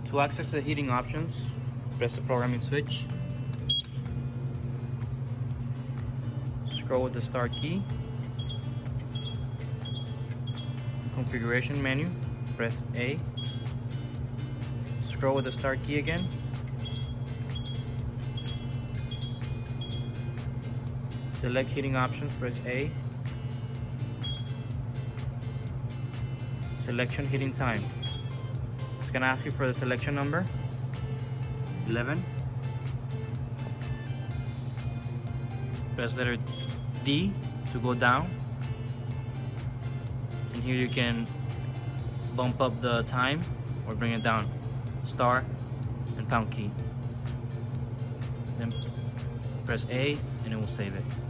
To access the heating options, press the programming switch. Scroll with the start key. Configuration menu, press A. Scroll with the start key again. Select heating options, press A. Selection heating time. It's gonna ask you for the selection number, 11. Press letter D to go down. And here you can bump up the time or bring it down. Star and pound key. Then press A and it will save it.